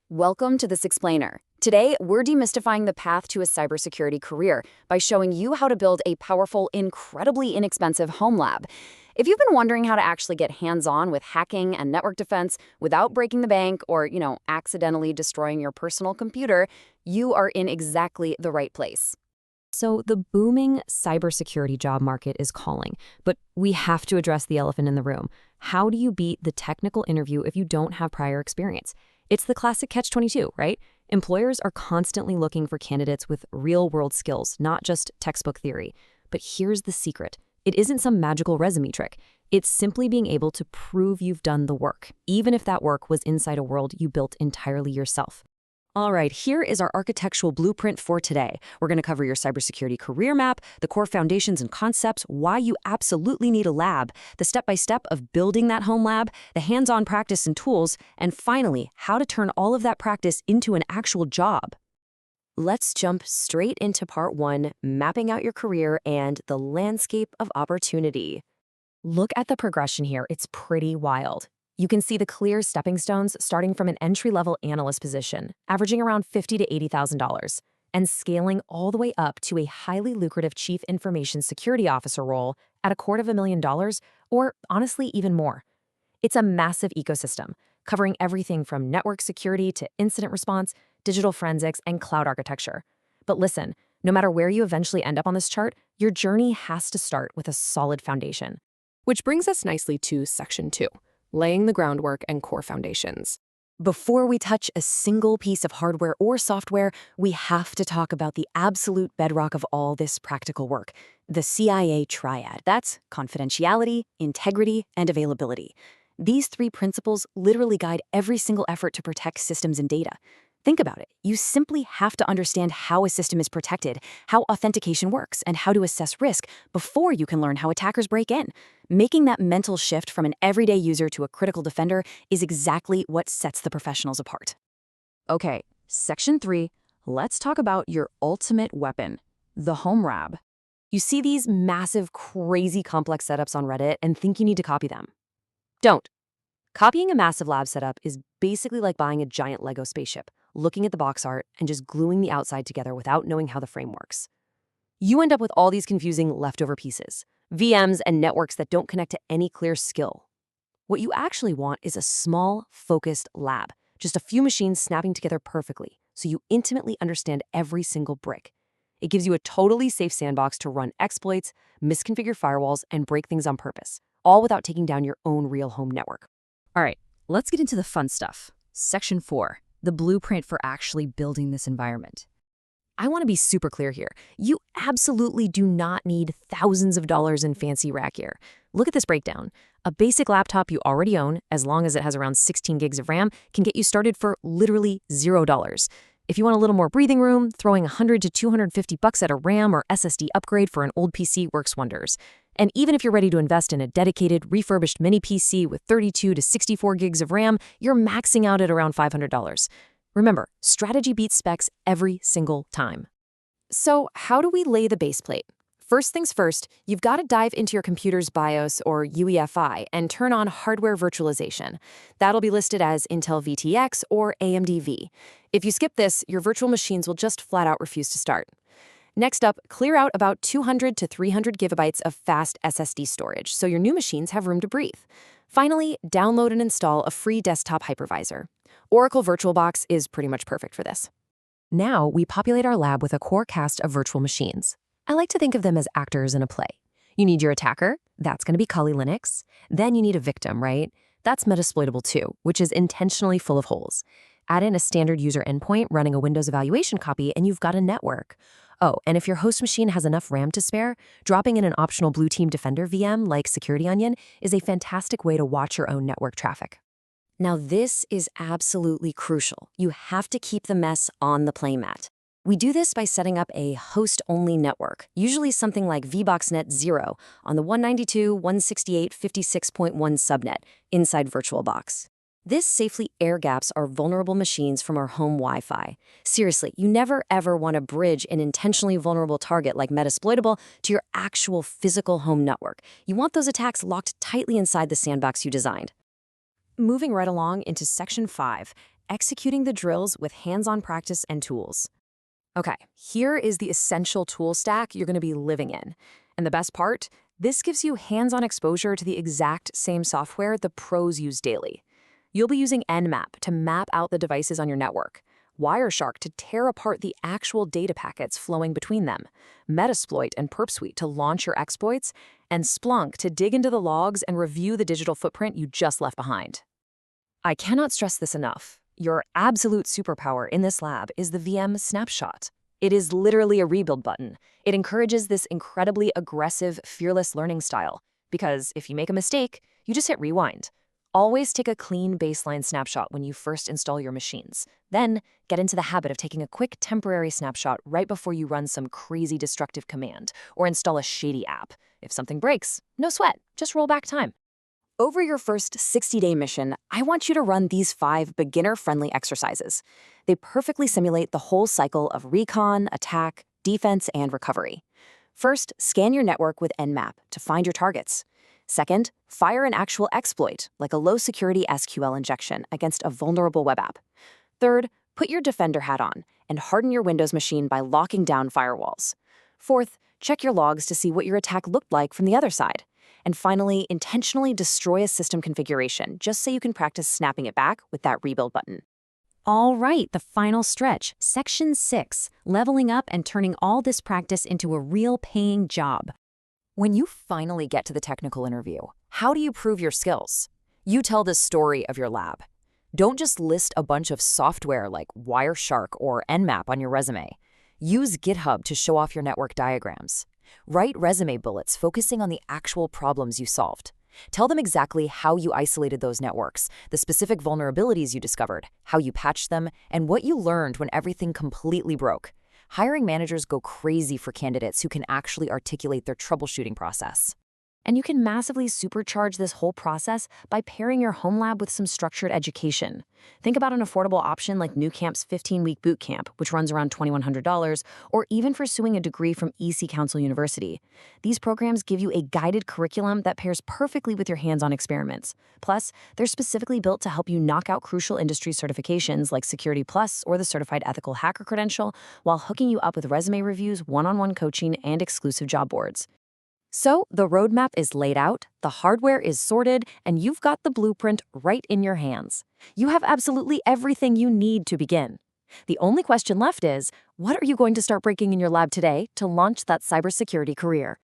Welcome to this explainer. Today, we're demystifying the path to a cybersecurity career by showing you how to build a powerful, incredibly inexpensive home lab. If you've been wondering how to actually get hands-on with hacking and network defense without breaking the bank or, accidentally destroying your personal computer, you are in exactly the right place. So the booming cybersecurity job market is calling, but we have to address the elephant in the room. How do you beat the technical interview if you don't have prior experience? It's the classic catch-22, right? Employers are constantly looking for candidates with real-world skills, not just textbook theory. But here's the secret. It isn't some magical resume trick. It's simply being able to prove you've done the work, even if that work was inside a world you built entirely yourself. All right, here is our architectural blueprint for today. We're going to cover your cybersecurity career map, the core foundations and concepts, why you absolutely need a lab, the step-by-step of building that home lab, the hands-on practice and tools, and finally, how to turn all of that practice into an actual job. Let's jump straight into part 1, mapping out your career and the landscape of opportunity. Look at the progression here. It's pretty wild. You can see the clear stepping stones starting from an entry-level analyst position, averaging around $50,000 to $80,000, and scaling all the way up to a highly lucrative Chief Information Security Officer role at $250,000, or honestly, even more. It's a massive ecosystem, covering everything from network security to incident response, digital forensics, and cloud architecture. But listen, no matter where you eventually end up on this chart, your journey has to start with a solid foundation. Which brings us nicely to Section 2. Laying the groundwork and core foundations. Before we touch a single piece of hardware or software, we have to talk about the absolute bedrock of all this practical work, the CIA triad. That's confidentiality, integrity, and availability. These 3 principles literally guide every single effort to protect systems and data. Think about it. You simply have to understand how a system is protected, how authentication works, and how to assess risk before you can learn how attackers break in. Making that mental shift from an everyday user to a critical defender is exactly what sets the professionals apart. Okay, Section 3, let's talk about your ultimate weapon, the home lab. You see these massive, crazy complex setups on Reddit and think you need to copy them. Don't. Copying a massive lab setup is basically like buying a giant Lego spaceship, looking at the box art, and just gluing the outside together without knowing how the frame works. You end up with all these confusing leftover pieces, VMs and networks that don't connect to any clear skill. What you actually want is a small, focused lab, just a few machines snapping together perfectly, so you intimately understand every single brick. It gives you a totally safe sandbox to run exploits, misconfigure firewalls, and break things on purpose, all without taking down your own real home network. All right, let's get into the fun stuff. Section 4, the blueprint for actually building this environment. I want to be super clear here. You absolutely do not need thousands of dollars in fancy rack gear. Look at this breakdown. A basic laptop you already own, as long as it has around 16 gigs of RAM, can get you started for literally $0. If you want a little more breathing room, throwing $100 to $250 at a RAM or SSD upgrade for an old PC works wonders. And even if you're ready to invest in a dedicated, refurbished mini PC with 32 to 64 gigs of RAM, you're maxing out at around $500. Remember, strategy beats specs every single time. So how do we lay the base plate? First things first, you've got to dive into your computer's BIOS or UEFI and turn on hardware virtualization. That'll be listed as Intel VTX or AMD V. If you skip this, your virtual machines will just flat out refuse to start. Next up, clear out about 200 to 300 gigabytes of fast SSD storage so your new machines have room to breathe. Finally, download and install a free desktop hypervisor. Oracle VirtualBox is pretty much perfect for this. Now, we populate our lab with a core cast of virtual machines. I like to think of them as actors in a play. You need your attacker, that's going to be Kali Linux. Then you need a victim, right? That's Metasploitable 2, which is intentionally full of holes. Add in a standard user endpoint running a Windows evaluation copy, and you've got a network. Oh, and if your host machine has enough RAM to spare, dropping in an optional Blue Team Defender VM like Security Onion is a fantastic way to watch your own network traffic. Now, this is absolutely crucial. You have to keep the mess on the playmat. We do this by setting up a host-only network, usually something like VBoxNet 0 on the 192.168.56.1 subnet inside VirtualBox. This safely air-gaps our vulnerable machines from our home Wi-Fi. Seriously, you never ever want to bridge an intentionally vulnerable target like Metasploitable to your actual physical home network. You want those attacks locked tightly inside the sandbox you designed. Moving right along into Section 5, executing the drills with hands-on practice and tools. Okay, here is the essential tool stack you're going to be living in. And the best part? This gives you hands-on exposure to the exact same software the pros use daily. You'll be using Nmap to map out the devices on your network, Wireshark to tear apart the actual data packets flowing between them, Metasploit and PerpSuite to launch your exploits, and Splunk to dig into the logs and review the digital footprint you just left behind. I cannot stress this enough. Your absolute superpower in this lab is the VM snapshot. It is literally a rebuild button. It encourages this incredibly aggressive, fearless learning style, because if you make a mistake, you just hit rewind. Always take a clean baseline snapshot when you first install your machines. Then, get into the habit of taking a quick temporary snapshot right before you run some crazy destructive command or install a shady app. If something breaks, no sweat, just roll back time. Over your first 60-day mission, I want you to run these 5 beginner-friendly exercises. They perfectly simulate the whole cycle of recon, attack, defense, and recovery. First, scan your network with Nmap to find your targets. Second, fire an actual exploit, like a low-security SQL injection against a vulnerable web app. Third, put your defender hat on and harden your Windows machine by locking down firewalls. Fourth, check your logs to see what your attack looked like from the other side. And finally, intentionally destroy a system configuration just so you can practice snapping it back with that rebuild button. All right, the final stretch, Section 6, leveling up and turning all this practice into a real paying job. When you finally get to the technical interview, how do you prove your skills? You tell the story of your lab. Don't just list a bunch of software like Wireshark or Nmap on your resume. Use GitHub to show off your network diagrams. Write resume bullets focusing on the actual problems you solved. Tell them exactly how you isolated those networks, the specific vulnerabilities you discovered, how you patched them, and what you learned when everything completely broke. Hiring managers go crazy for candidates who can actually articulate their troubleshooting process. And you can massively supercharge this whole process by pairing your home lab with some structured education. Think about an affordable option like NewCamp's 15-week boot camp, which runs around $2,100, or even pursuing a degree from EC Council University. These programs give you a guided curriculum that pairs perfectly with your hands-on experiments. Plus, they're specifically built to help you knock out crucial industry certifications like Security Plus or the Certified Ethical Hacker credential, while hooking you up with resume reviews, one-on-one coaching, and exclusive job boards. So, the roadmap is laid out, the hardware is sorted, and you've got the blueprint right in your hands. You have absolutely everything you need to begin. The only question left is, what are you going to start breaking in your lab today to launch that cybersecurity career?